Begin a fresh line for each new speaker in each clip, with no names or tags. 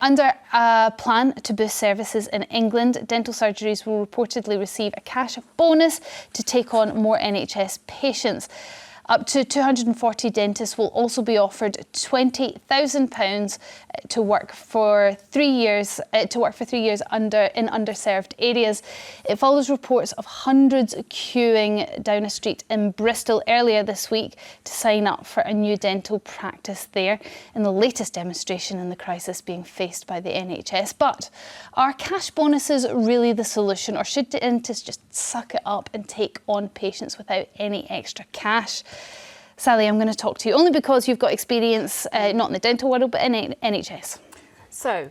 Under a plan to boost services in England, dental surgeries will reportedly receive a cash bonus to take on more NHS patients. Up to 240 dentists will also be offered £20,000 to work for 3 years. In underserved areas. It follows reports of hundreds queuing down a street in Bristol earlier this week to sign up for a new dental practice there, in the latest demonstration in the crisis being faced by the NHS. But are cash bonuses really the solution, or should dentists just suck it up and take on patients without any extra cash? Sally, I'm going to talk to you only because you've got experience, not in the dental world, but in NHS.
So,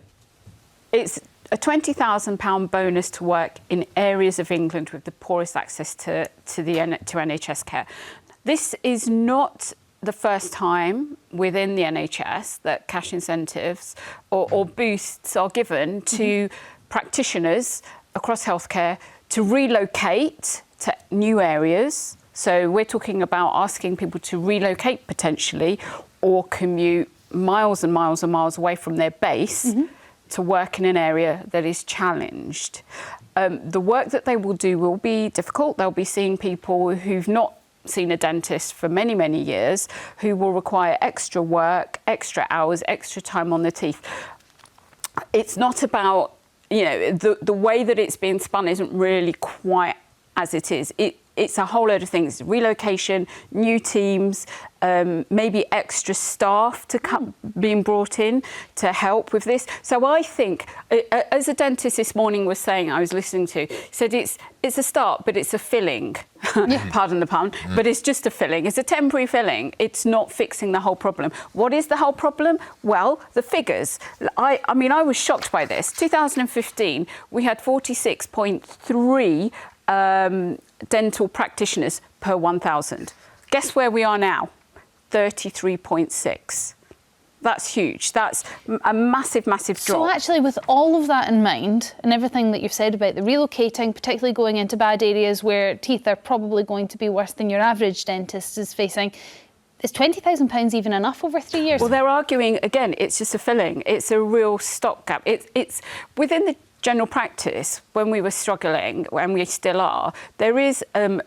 it's a £20,000 bonus to work in areas of England with the poorest access to NHS care. This is not the first time within the NHS that cash incentives or boosts are given to practitioners across healthcare to relocate to new areas. So we're talking about asking people to relocate potentially or commute miles and miles and miles away from their base to work in an area that is challenged. The work that they will do will be difficult. They'll be seeing people who've not seen a dentist for many, many years, who will require extra work, extra hours, extra time on the teeth. It's not about, you know, the way that it's being spun isn't really quite as it is. It's a whole load of things: relocation, new teams, maybe extra staff being brought in to help with this. So I think, as a dentist this morning was saying, I was listening to, said it's a start, but it's a filling. Pardon the pun, but it's just a filling. It's a temporary filling. It's not fixing the whole problem. What is the whole problem? Well, the figures. I mean, I was shocked by this. 2015, we had 46.3 dental practitioners per 1,000. Guess where we are now? 33.6. That's huge. That's a massive, massive drop.
So actually, with all of that in mind and everything that you've said about the relocating, particularly going into bad areas where teeth are probably going to be worse than your average dentist is facing, is £20,000 even enough over 3 years?
Well, they're arguing, again, it's just a filling. It's a real stopgap. It's within the general practice, when we were struggling, and we still are, there is a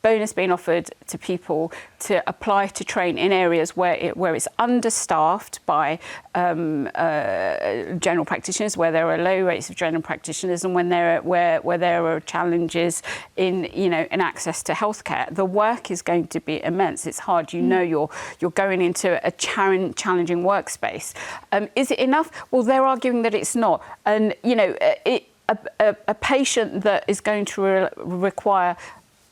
bonus being offered to people to apply to train in areas where it's understaffed by general practitioners, where there are low rates of general practitioners, and where there are challenges in access to healthcare. The work is going to be immense. It's hard. You're going into a challenging workspace. Is it enough? Well, they're arguing that it's not. And a patient that is going to require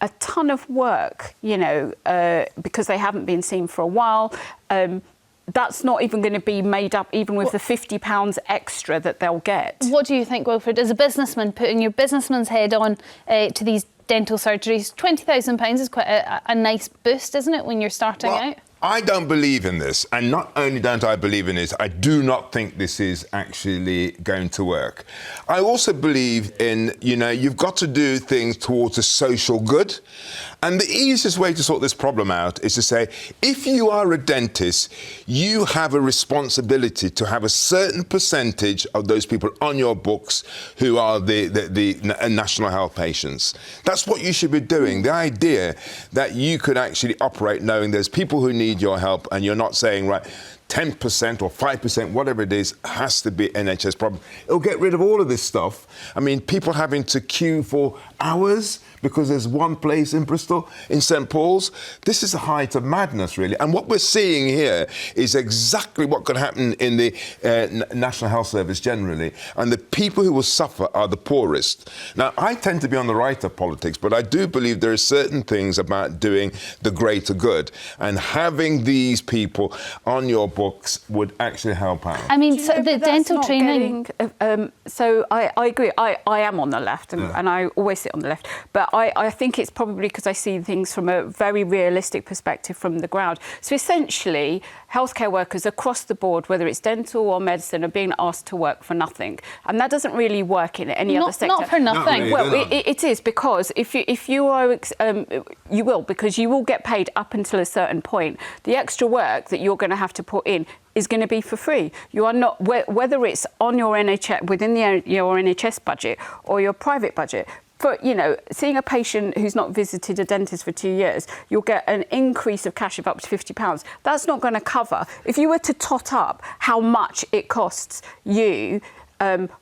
a ton of work, because they haven't been seen for a while. That's not even going to be made up even with the £50 extra that they'll get. What
do you think, Wilfred, as a businessman, putting your businessman's head on to these dental surgeries, £20,000 is quite a nice boost, isn't it, when you're starting out?
I don't believe in this, and not only don't I believe in this, I do not think this is actually going to work. I also believe in, you've got to do things towards a social good, and the easiest way to sort this problem out is to say, if you are a dentist, you have a responsibility to have a certain percentage of those people on your books who are the national health patients. That's what you should be doing. The idea that you could actually operate knowing there's people who need your help, and you're not saying, right, 10% or 5%, whatever it is, has to be NHS problem. It'll get rid of all of this stuff. I mean, people having to queue for hours because there's one place in Bristol, in St Paul's. This is the height of madness, really. And what we're seeing here is exactly what could happen in the National Health Service generally. And the people who will suffer are the poorest. Now, I tend to be on the right of politics, but I do believe there are certain things about doing the greater good. And having these people on your books would actually help out.
I mean, so the dental training...
So I agree. I am on the left, and I always sit on the left. But I think it's probably because I see things from a very realistic perspective from the ground. So essentially, healthcare workers across the board, whether it's dental or medicine, are being asked to work for nothing. And that doesn't really work in any other sector.
Not for nothing.
Well, it is, because if you are... you will, because you will get paid up until a certain point. The extra work that you're going to have to put in is going to be for free. You are not, whether it's on your NHS, within your NHS budget or your private budget. For, you know, seeing a patient who's not visited a dentist for 2 years, you'll get an increase of cash of up to £50. That's not going to cover. If you were to tot up how much it costs you,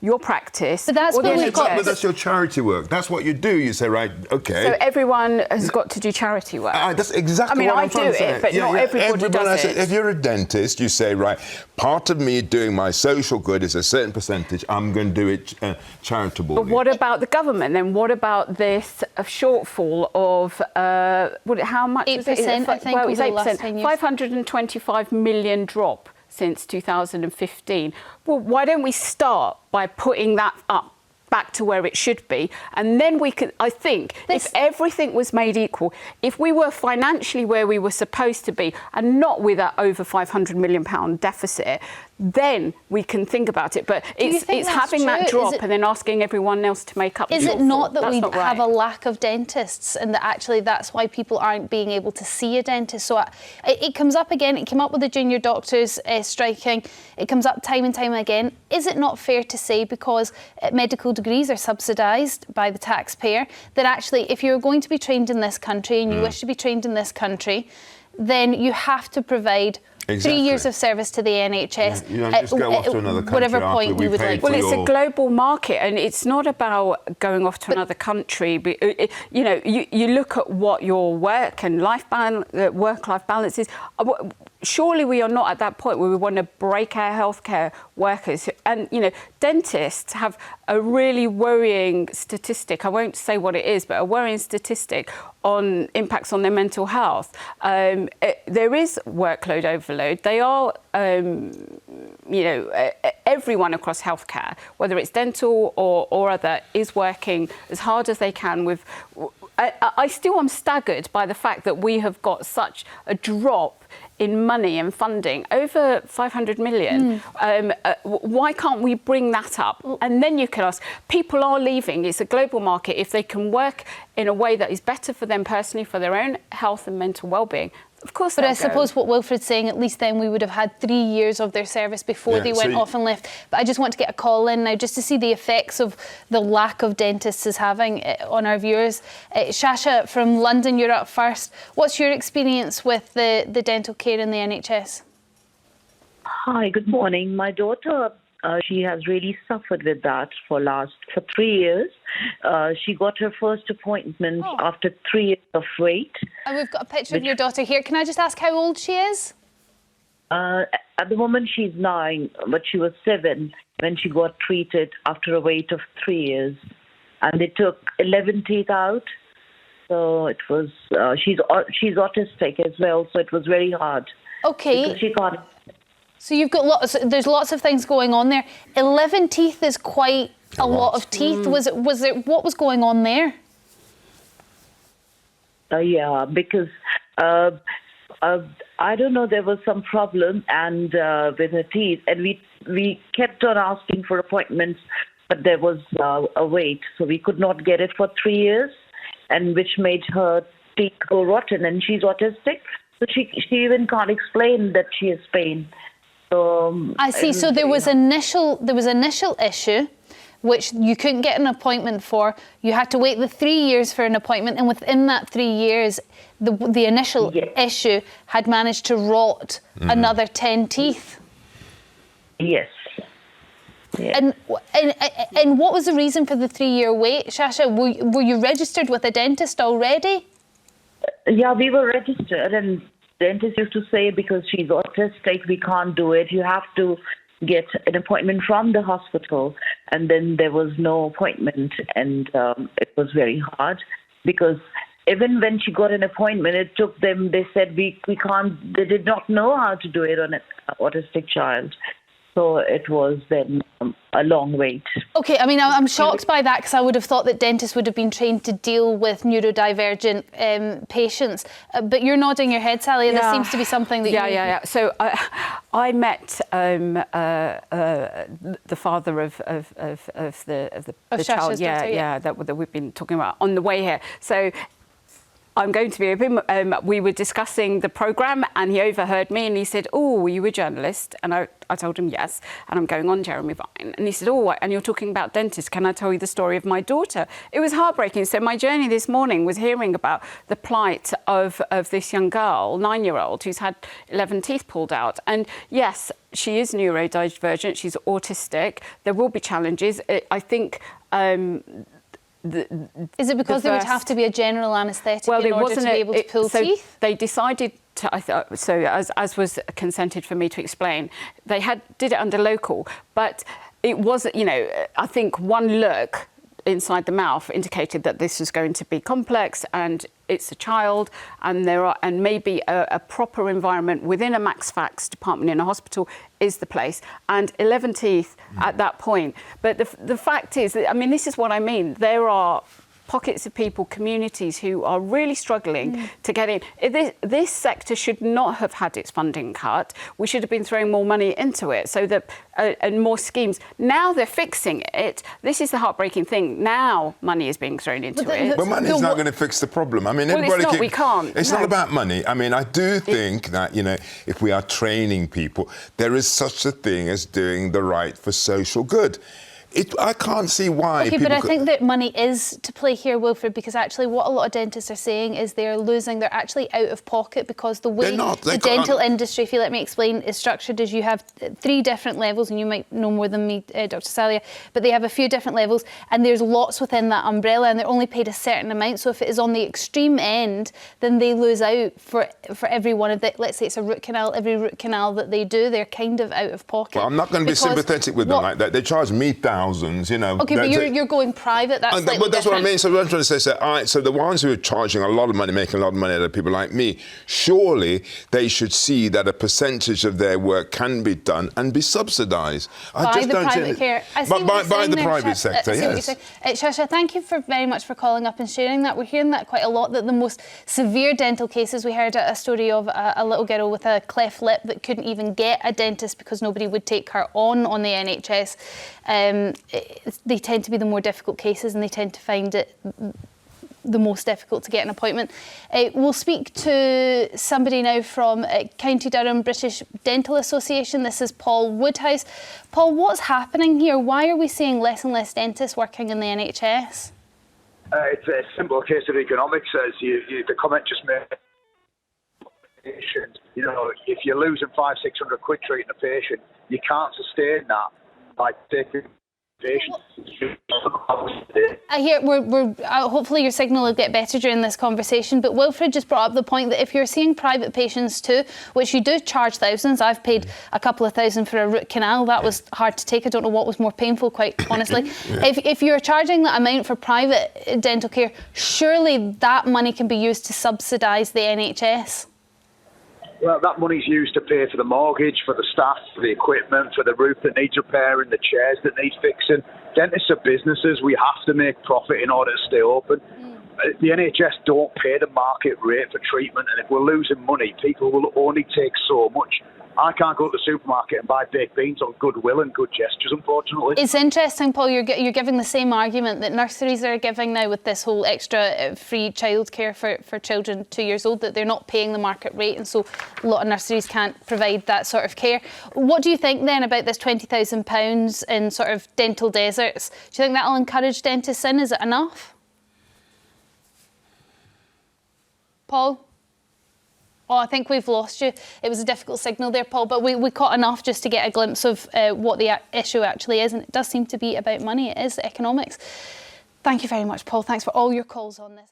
your practice.
But that's
but that's your charity work. That's what you do. You say, right, okay.
So everyone has got to do charity work.
That's exactly what I'm trying to say.
I do it, but not everybody does it.
If you're a dentist, you say, right, part of me doing my social good is a certain percentage. I'm going to do it charitably.
But what about the government then? What about this shortfall of how much?
8%, I think,
well,
over
it's
the
8%.
last 10 years.
525 million drop since 2015. Well, why don't we start by putting that up back to where it should be, and then we could, I think, if everything was made equal, if we were financially where we were supposed to be and not with that over £500 million deficit, then we can think about it. But it's having that drop and then asking everyone else to make up.
Is it not that we
not
have a lack of dentists, and that actually that's why people aren't being able to see a dentist? So it comes up again. It came up with the junior doctors striking. It comes up time and time again. Is it not fair to say, because medical degrees are subsidised by the taxpayer, that actually if you're going to be trained in this country and you wish to be trained in this country, then you have to provide 3 years of service to the NHS.
You don't just go off to another country
whatever point you would like.
Well, it's a global market, and it's not about going off to another country. But, you know, you look at what your work and work-life balance is. Surely we are not at that point where we want to break our healthcare workers. And, you know, dentists have a really worrying statistic. I won't say what it is, but a worrying statistic on impacts on their mental health. There is workload overload. They are, you know, everyone across healthcare, whether it's dental or other, is working as hard as they can with... I still am staggered by the fact that we have got such a drop in money and funding, over 500 million. Why can't we bring that up? And then you can ask, people are leaving. It's a global market. If they can work in a way that is better for them personally, for their own health and mental well-being, of course.
But I suppose what Wilfred's saying, at least then we would have had 3 years of their service before they went off and left. But I just want to get a call in now just to see the effects of the lack of dentists is having on our viewers. Shasha from London, you're up first. What's your experience with the dental care in the NHS?
Hi, good morning. My daughter, she has really suffered with that for 3 years. She got her first appointment after 3 years of wait.
And we've got a picture of your daughter here. Can I just ask how old she is?
At the moment, she's 9, but she was 7 when she got treated after a wait of 3 years. And they took 11 teeth out. So it was, she's autistic as well, so it was very hard.
Okay.
Because she can't...
So you've got there's lots of things going on there. 11 teeth is quite a lot of teeth. What was going on there?
Yeah, because I don't know, there was some problem and with her teeth, and we kept on asking for appointments, but there was a wait, so we could not get it for 3 years, and which made her teeth go rotten, and she's autistic, so she even can't explain that she has pain. So
I see. So there was initial issue, which you couldn't get an appointment for. You had to wait the 3 years for an appointment, and within that 3 years, the initial issue had managed to rot another 10 teeth.
Yes. Yeah.
And what was the reason for the 3 year wait, Shasha? Were you registered with a dentist already?
Yeah, we were registered, and dentist used to say, because she's autistic, we can't do it. You have to get an appointment from the hospital, and then there was no appointment, and it was very hard, because even when she got an appointment, it took them, they said we can't, they did not know how to do it on an autistic child. So it was then a long wait.
Okay, I mean, I'm shocked by that, because I would have thought that dentists would have been trained to deal with neurodivergent patients. But you're nodding your head, Selyah. This seems to be something that
Yeah. So I met the father of the child.
Shasha's daughter,
that we've been talking about on the way here. So I'm going to be open. We were discussing the programme and he overheard me and he said, oh, are you a journalist? And I told him yes, and I'm going on Jeremy Vine. And he said, oh, and you're talking about dentists. Can I tell you the story of my daughter? It was heartbreaking. So my journey this morning was hearing about the plight of this young girl, 9-year-old, who's had 11 teeth pulled out. And yes, she is neurodivergent. She's autistic. There will be challenges. I think...
Is it because there would have to be a general anaesthetic in order to be able to pull teeth?
They decided to, as was consented for me to explain, they did it under local, but it was, I think one look inside the mouth indicated that this was going to be complex and it's a child and maybe a proper environment within a max fax department in a hospital is the place, and 11 teeth at that point. But the fact is that, this is what I mean. There are pockets of people, communities who are really struggling to get in. This sector should not have had its funding cut. We should have been throwing more money into it so that and more schemes. Now they're fixing it. This is the heartbreaking thing. Now money is being thrown into it.
But money is not going to fix the problem.
We can't.
It's not about money. I do think that, if we are training people, there is such a thing as doing the right for social good. I can't see why.
Okay, but I think that money is to play here, Wilfred, because actually what a lot of dentists are saying is they're actually out of pocket because the way the dental industry, if you let me explain, is structured is you have 3 different levels, and you might know more than me, Dr. Selyah, but they have a few different levels, and there's lots within that umbrella, and they're only paid a certain amount. So if it is on the extreme end, then they lose out for every one of the, let's say it's a root canal, every root canal that they do, they're kind of out of pocket.
Well, I'm not going to be sympathetic with them like that. They charge me thousands.
Okay, but you're going private. That's slightly different.
That's what I mean. So what I'm trying to say, all right, so the ones who are charging a lot of money, making a lot of money out of people like me, surely they should see that a percentage of their work can be done and be subsidised.
By the private care.
By the private sector, yes.
Sasha, thank you very much for calling up and sharing that. We're hearing that quite a lot, that the most severe dental cases, we heard a story of a little girl with a cleft lip that couldn't even get a dentist because nobody would take her on the NHS. They tend to be the more difficult cases, and they tend to find it the most difficult to get an appointment. We'll speak to somebody now from County Durham British Dental Association. This is Paul Woodhouse. Paul, what's happening here? Why are we seeing less and less dentists working in the NHS?
It's a simple case of economics, as the comment just made. If you're losing 500-600 quid treating a patient, you can't sustain that by taking patients.
I hear hopefully your signal will get better during this conversation, but Wilfred just brought up the point that if you're seeing private patients too, which you do charge thousands, I've paid a couple of thousand for a root canal. That was hard to take. I don't know what was more painful, quite honestly. If you're charging that amount for private dental care, surely that money can be used to subsidise the NHS.
Well, that money's used to pay for the mortgage, for the staff, for the equipment, for the roof that needs repairing, the chairs that need fixing. Dentists are businesses. We have to make profit in order to stay open. The NHS don't pay the market rate for treatment, and if we're losing money, people will only take so much. I can't go to the supermarket and buy baked beans on goodwill and good gestures, unfortunately.
It's interesting, Paul, you're giving the same argument that nurseries are giving now with this whole extra free childcare for children 2 years old, that they're not paying the market rate, and so a lot of nurseries can't provide that sort of care. What do you think then about this £20,000 in sort of dental deserts? Do you think that'll encourage dentists in? Is it enough? Paul? Oh, I think we've lost you. It was a difficult signal there, Paul, but we caught enough just to get a glimpse of what the issue actually is, and it does seem to be about money. It is economics. Thank you very much, Paul. Thanks for all your calls on this.